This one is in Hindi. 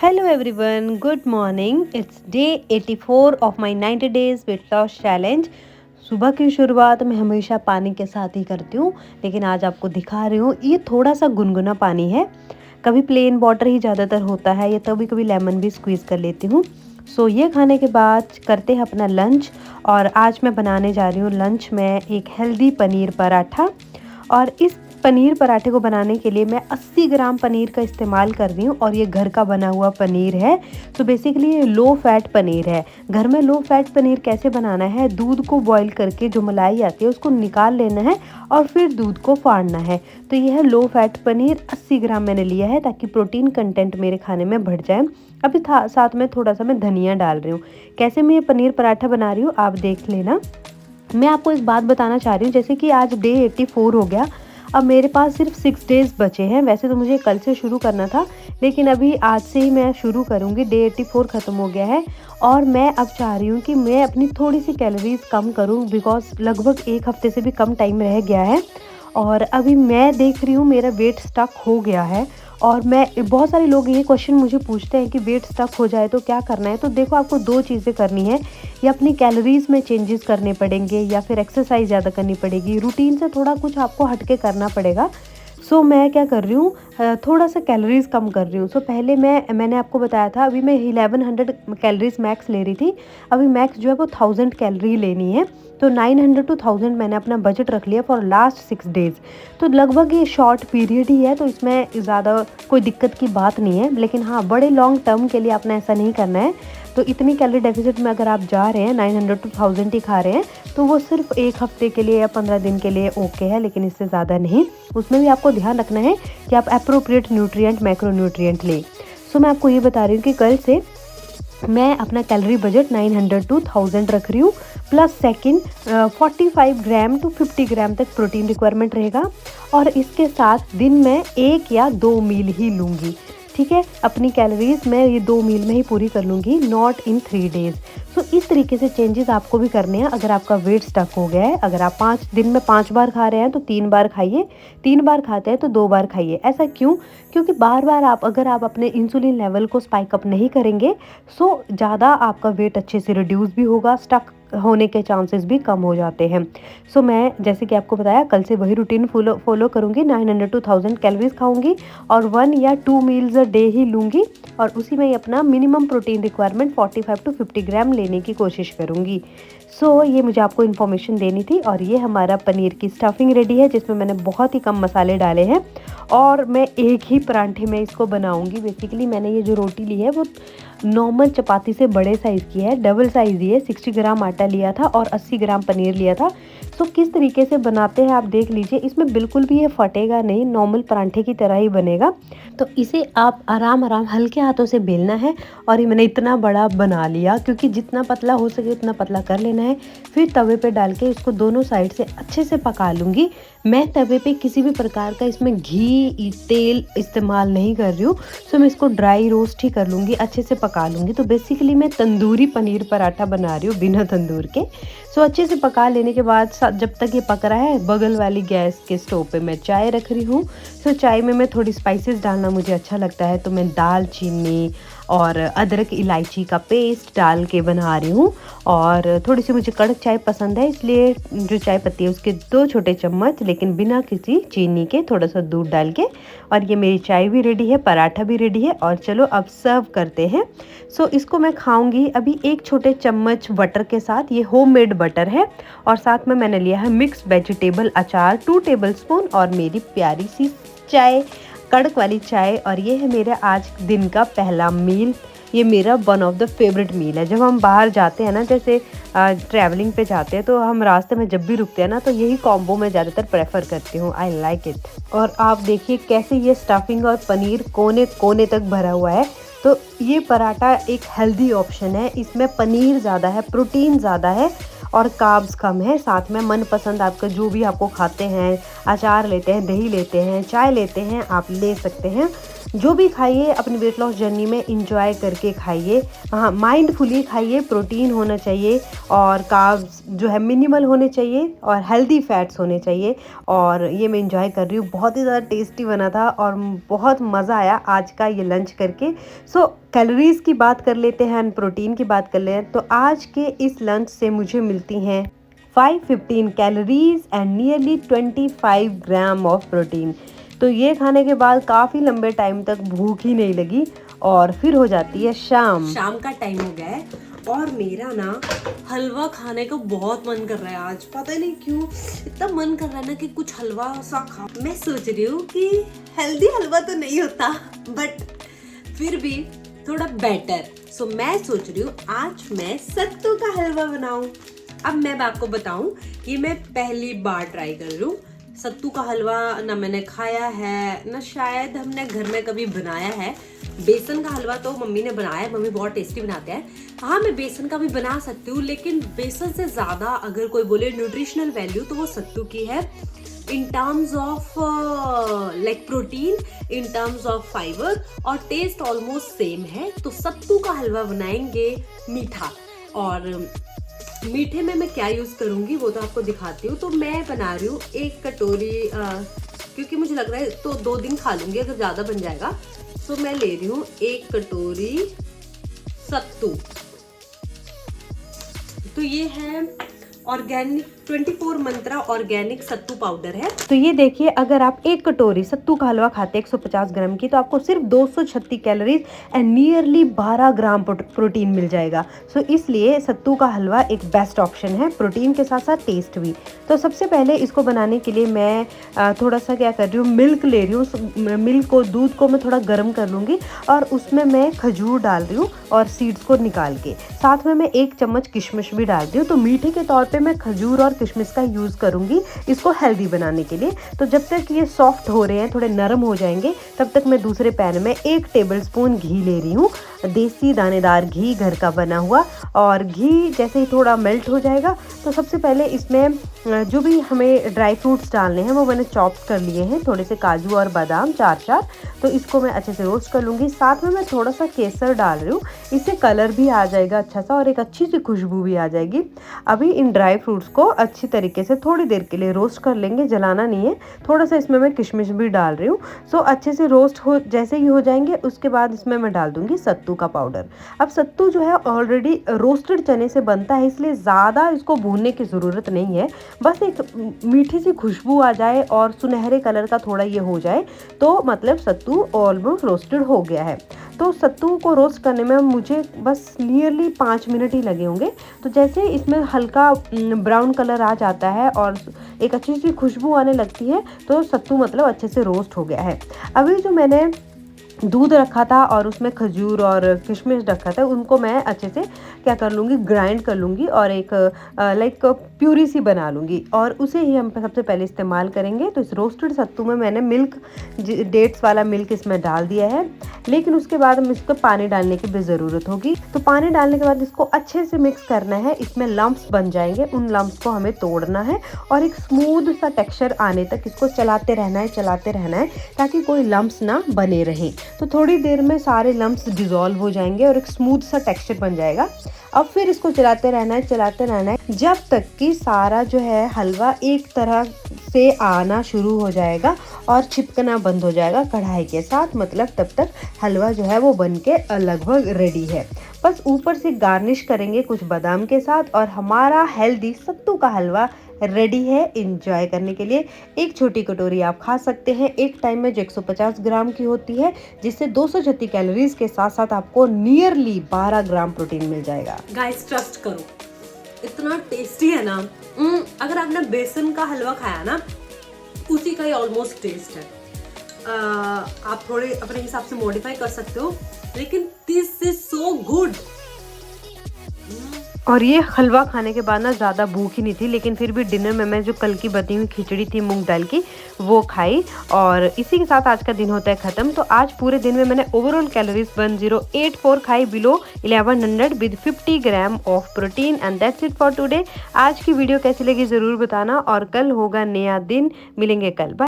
Hello everyone, good morning. It's day 84 of my 90 days weight loss challenge. सुबह की शुरुआत मैं हमेशा पानी के साथ ही करती हूँ, लेकिन आज आपको दिखा रही हूँ ये थोड़ा सा गुनगुना पानी है। कभी प्लेन वाटर ही ज़्यादातर होता है या कभी कभी लेमन भी स्क्वीज़ कर लेती हूँ। ये खाने के बाद करते हैं अपना लंच। और आज मैं बनाने जा रही हूँ लंच में एक हेल्दी पनीर पराठा। और इस पनीर पराठे को बनाने के लिए मैं 80 ग्राम पनीर का इस्तेमाल कर रही हूँ और ये घर का बना हुआ पनीर है। तो बेसिकली ये लो फैट पनीर है। घर में लो फैट पनीर कैसे बनाना है, दूध को बॉईल करके जो मलाई आती है उसको निकाल लेना है और फिर दूध को फाड़ना है। तो ये है लो फैट पनीर, 80 ग्राम मैंने लिया है ताकि प्रोटीन कंटेंट मेरे खाने में बढ़ जाए। अभी साथ में थोड़ा सा मैं धनिया डाल रही हूँ। कैसे मैं ये पनीर पराठा बना रही हूँ आप देख लेना। मैं आपको एक बात बताना चाह रही हूँ, जैसे कि आज डे 84 हो गया, अब मेरे पास सिर्फ 6 डेज़ बचे हैं। वैसे तो मुझे कल से शुरू करना था, लेकिन अभी आज से ही मैं शुरू करूँगी। डे 84 ख़त्म हो गया है और मैं अब चाह रही हूँ कि मैं अपनी थोड़ी सी कैलोरीज़ कम करूँ, बिकॉज़ लगभग 1 हफ़्ते से भी कम टाइम रह गया है। और अभी मैं देख रही हूँ मेरा वेट स्टक हो गया है। और मैं बहुत सारे लोग ये क्वेश्चन मुझे पूछते हैं कि वेट स्टक हो जाए तो क्या करना है। तो देखो, आपको 2 चीज़ें करनी है, या अपनी कैलोरीज़ में चेंजेस करने पड़ेंगे या फिर एक्सरसाइज ज़्यादा करनी पड़ेगी, रूटीन से थोड़ा कुछ आपको हटके करना पड़ेगा। मैं क्या कर रही हूँ, थोड़ा सा कैलोरीज़ कम कर रही हूँ। पहले मैंने आपको बताया था, अभी मैं 1100 कैलोरीज़ मैक्स ले रही थी। अभी मैक्स जो है वो 1000 कैलोरी लेनी है। तो 900 टू 1000 मैंने अपना बजट रख लिया फॉर लास्ट 6 डेज़। तो लगभग ये शॉर्ट पीरियड ही है, तो इसमें ज़्यादा कोई दिक्कत की बात नहीं है। लेकिन हाँ, बड़े लॉन्ग टर्म के लिए आपने ऐसा नहीं करना है। तो इतनी कैलोरी डेफिसिट में अगर आप जा रहे हैं, 900 टू 1000 ही खा रहे हैं, तो वो सिर्फ 1 हफ्ते के लिए या 15 दिन के लिए ओके है, लेकिन इससे ज़्यादा नहीं। उसमें भी आपको ध्यान रखना है कि आप अप्रोप्रिएट न्यूट्रिएंट, मैक्रो न्यूट्रिएंट लें। मैं आपको ये बता रही हूँ कि कल से मैं अपना कैलोरी बजट 900 टू 1000 रख रही हूँ। प्लस सेकंड 45 ग्राम टू 50 ग्राम तक प्रोटीन रिक्वायरमेंट रहेगा। और इसके साथ दिन में 1 या 2 मील ही लूँगी। ठीक है, अपनी कैलोरीज मैं ये 2 मील में ही पूरी कर लूँगी, नॉट इन 3 डेज़। इस तरीके से चेंजेस आपको भी करने हैं। अगर आपका वेट स्टक हो गया है, अगर आप 5 दिन में 5 बार खा रहे हैं तो 3 बार खाइए, 3 बार खाते हैं तो 2 बार खाइए। ऐसा क्यों? क्योंकि बार बार अगर आप अपने इंसुलिन लेवल को स्पाइक अप नहीं करेंगे, ज़्यादा आपका वेट अच्छे से रिड्यूस भी होगा, स्टक होने के चांसेस भी कम हो जाते हैं। मैं जैसे कि आपको बताया, कल से वही रूटीन फॉलो करूँगी। 900 टू 1000 कैलोरीज खाऊंगी और 1 या 2 मील्स अ डे ही लूँगी। और उसी में ही अपना मिनिमम प्रोटीन रिक्वायरमेंट 45 टू 50 ग्राम लेने की कोशिश करूँगी। ये मुझे आपको इन्फॉर्मेशन देनी थी। और ये हमारा पनीर की स्टफिंग रेडी है, जिसमें मैंने बहुत ही कम मसाले डाले हैं। और मैं एक ही पराठे में इसको बनाऊंगी। बेसिकली मैंने ये जो रोटी ली है वो नॉर्मल चपाती से बड़े साइज़ की है, डबल साइज़ ही है। 60 ग्राम आटा लिया था और 80 ग्राम पनीर लिया था। किस तरीके से बनाते हैं आप देख लीजिए। इसमें बिल्कुल भी ये फटेगा नहीं, नॉर्मल पराठे की तरह ही बनेगा। इसे आप आराम आराम हल्के हाथों से बेलना है। और ये मैंने इतना बड़ा बना लिया, क्योंकि जितना पतला हो सके उतना पतला कर लेना है। फिर तवे पे डाल के इसको दोनों साइड से अच्छे से पका लूँगी। मैं तवे पे किसी भी प्रकार का इसमें घी, तेल इस्तेमाल नहीं कर रही हूँ। मैं इसको ड्राई रोस्ट ही कर लूँगी, अच्छे से पका लूँगी। बेसिकली मैं तंदूरी पनीर पराठा बना रही हूँ, बिना तंदूर के। अच्छे से पका लेने के बाद जब तक ये पक रहा है, बगल वाली गैस के स्टोव पे मैं चाय रख रही हूँ। चाय में मैं थोड़ी स्पाइसेस डालना मुझे अच्छा लगता है, तो मैं दालचीनी और अदरक इलायची का पेस्ट डाल के बना रही हूँ। और थोड़ी सी मुझे कड़क चाय पसंद है, इसलिए जो चाय पत्ती है उसके 2 छोटे चम्मच, लेकिन बिना किसी चीनी के, थोड़ा सा दूध डाल के। और ये मेरी चाय भी रेडी है, पराठा भी रेडी है। और चलो अब सर्व करते हैं। इसको मैं खाऊंगी अभी 1 छोटे चम्मच बटर के साथ। ये होममेड बटर है। और साथ में मैंने लिया है मिक्स वेजिटेबल अचार 2 टेबलस्पून और मेरी प्यारी सी चाय, कड़क वाली चाय। और ये है मेरा आज दिन का पहला मील। ये मेरा वन ऑफ द फेवरेट मील है। जब हम बाहर जाते हैं ना, जैसे ट्रैवलिंग पे जाते हैं, तो हम रास्ते में जब भी रुकते हैं ना, तो यही कॉम्बो मैं ज़्यादातर प्रेफर करती हूँ। I like it. और आप देखिए कैसे ये स्टफिंग और पनीर कोने कोने तक भरा हुआ है। ये पराठा एक हेल्दी ऑप्शन है। इसमें पनीर ज़्यादा है, प्रोटीन ज़्यादा है और कार्ब्स कम है। साथ में मनपसंद आपका जो भी आपको खाते हैं, अचार लेते हैं, दही लेते हैं, चाय लेते हैं, आप ले सकते हैं। जो भी खाइए अपनी वेट लॉस जर्नी में इंजॉय करके खाइए। हाँ, माइंडफुली खाइए, प्रोटीन होना चाहिए और कार्ब्स जो है मिनिमल होने चाहिए और हेल्दी फैट्स होने चाहिए। और ये मैं इंजॉय कर रही हूँ, बहुत ही ज़्यादा टेस्टी बना था और बहुत मज़ा आया आज का ये लंच करके। सो कैलोरीज़ की बात कर लेते हैं एंड प्रोटीन की बात कर लेते हैं। तो आज के इस लंच से मुझे मिलती हैं 515 calories and nearly 25 gram of protein. तो ये खाने के बाद काफ़ी लंबे टाइम तक भूख ही नहीं लगी और फिर हो जाती है शाम का टाइम हो गया है और मेरा ना हलवा खाने को बहुत मन कर रहा है आज। पता नहीं क्यों इतना मन कर रहा है ना कि कुछ हलवा सा खा। मैं सोच रही हूँ कि हेल्दी हलवा तो नहीं होता बट फिर भी थोड़ा बेटर। सो मैं सोच रही हूँ आज मैं सत्तू का हलवा बनाऊं। अब मैं आपको बताऊं, ये मैं पहली बार ट्राई कर रही हूँ। सत्तू का हलवा ना मैंने खाया है ना शायद हमने घर में कभी बनाया है। बेसन का हलवा तो मम्मी ने बनाया है, मम्मी बहुत टेस्टी बनाते हैं। हाँ, मैं बेसन का भी बना सकती हूँ, लेकिन बेसन से ज़्यादा अगर कोई बोले न्यूट्रिशनल वैल्यू तो वो सत्तू की है। In terms of like protein, in terms of fibre और टेस्ट ऑलमोस्ट सेम है। तो सत्तू का हलवा बनाएंगे मीठा, और मीठे में मैं क्या यूज़ करूँगी वो तो आपको दिखाती हूँ। तो मैं बना रही हूँ 1 कटोरी, क्योंकि मुझे लग रहा है तो 2 दिन खा लूँगी अगर ज़्यादा बन जाएगा। तो मैं ले रही हूँ 1 कटोरी सत्तू। तो ये है ऑर्गेनिक 24 मंत्रा ऑर्गेनिक सत्तू पाउडर है। तो ये देखिए, अगर आप 1 कटोरी सत्तू का हलवा खाते हैं 150 ग्राम की, तो आपको सिर्फ 236 calories and nearly 12 gram protein मिल जाएगा। सो इसलिए सत्तू का हलवा एक बेस्ट ऑप्शन है, प्रोटीन के साथ साथ टेस्ट भी। तो सबसे पहले इसको बनाने के लिए मैं थोड़ा सा क्या कर रही हूँ, मिल्क ले रही हूँ। मिल्क को, दूध को मैं थोड़ा गर्म कर लूँगी और उसमें मैं खजूर डाल रही हूँ और सीड्स को निकाल के। साथ में मैं 1 चम्मच किशमिश भी डाल रही हूँ। तो मीठे के तौर पे मैं खजूर और किशमिश का यूज़ करूँगी इसको हेल्दी बनाने के लिए। तो जब तक ये सॉफ्ट हो रहे हैं, थोड़े नरम हो जाएंगे, तब तक मैं दूसरे पैन में 1 टेबलस्पून घी ले रही हूँ, देसी दानेदार घी, घर का बना हुआ। और घी जैसे ही थोड़ा मेल्ट हो जाएगा तो सबसे पहले इसमें जो भी हमें ड्राई फ्रूट्स डालने हैं वो मैंने चॉप कर लिए हैं, थोड़े से काजू और बादाम 4-4। तो इसको मैं अच्छे से रोस्ट कर लूँगी। साथ में मैं थोड़ा सा केसर डाल रही हूँ, इससे कलर भी आ जाएगा अच्छा सा और एक अच्छी सी खुशबू भी आ जाएगी। अभी इन ड्राई फ्रूट्स को अच्छी तरीके से थोड़ी देर के लिए रोस्ट कर लेंगे, जलाना नहीं है। थोड़ा सा इसमें मैं किशमिश भी डाल रही हूँ। सो अच्छे से रोस्ट हो जैसे ही हो जाएंगे उसके बाद इसमें मैं डाल दूँगी सत्तू का पाउडर। अब सत्तू जो है ऑलरेडी रोस्टेड चने से बनता है, इसलिए ज़्यादा इसको भूनने की ज़रूरत नहीं है। बस एक मीठी सी खुशबू आ जाए और सुनहरे कलर का थोड़ा ये हो जाए तो मतलब सत्तू ऑलमोस्ट रोस्टेड हो गया है। तो सत्तू को रोस्ट करने में मुझे बस नियरली 5 मिनट ही लगे होंगे। तो जैसे इसमें हल्का ब्राउन कलर आ जाता है और एक अच्छी सी खुशबू आने लगती है तो सत्तू मतलब अच्छे से रोस्ट हो गया है। अभी जो मैंने दूध रखा था और उसमें खजूर और किशमिश रखा था, उनको मैं अच्छे से क्या कर लूँगी, ग्राइंड कर लूँगी और एक लाइक प्यूरी सी बना लूँगी और उसे ही हम सबसे पहले इस्तेमाल करेंगे। तो इस रोस्टेड सत्तू में मैंने मिल्क, डेट्स वाला मिल्क इसमें डाल दिया है, लेकिन उसके बाद हम इसको पानी डालने की भी ज़रूरत होगी। तो पानी डालने के बाद इसको अच्छे से मिक्स करना है। इसमें लम्प्स बन जाएंगे, उन लम्प्स को हमें तोड़ना है और एक स्मूथ सा टेक्सचर आने तक इसको चलाते रहना है ताकि कोई लम्प्स ना बने रहें। तो थोड़ी देर में सारे लम्प्स डिज़ोल्व हो जाएंगे और एक स्मूथ सा टेक्सचर बन जाएगा। अब फिर इसको चलाते रहना है जब तक कि सारा जो है हलवा एक तरह से आना शुरू हो जाएगा और चिपकना बंद हो जाएगा कढ़ाई के साथ। मतलब तब तक हलवा जो है वो बनके लगभग रेडी है। बस ऊपर से गार्निश करेंगे कुछ बादाम के साथ और हमारा हेल्दी सत्तू का हलवा रेडी है एंजॉय करने के लिए। एक छोटी कटोरी आप खा सकते हैं एक टाइम में, जो 150 ग्राम की होती है, जिससे 236 कैलोरीज के साथ साथ आपको नियरली 12 ग्राम प्रोटीन मिल जाएगा। गाइस ट्रस्ट करो, इतना टेस्टी है ना। अगर आपने बेसन का हलवा खाया ना, उसी का ही ऑलमोस्ट टेस्ट है। आप थोड़े अपने हिसाब से मॉडिफाई कर सकते हो, लेकिन दिस इज सो गुड। और ये हलवा खाने के बाद ना ज़्यादा भूख ही नहीं थी, लेकिन फिर भी डिनर में मैं जो कल की बची हुई खिचड़ी थी मूंग दाल की वो खाई। और इसी के साथ आज का दिन होता है ख़त्म। तो आज पूरे दिन में मैंने ओवरऑल कैलोरीज 1084 खाई below 1100 with 50 gram of protein. And that's it for today. आज की वीडियो कैसी लगी ज़रूर बताना, और कल होगा नया दिन, मिलेंगे कल। बाय।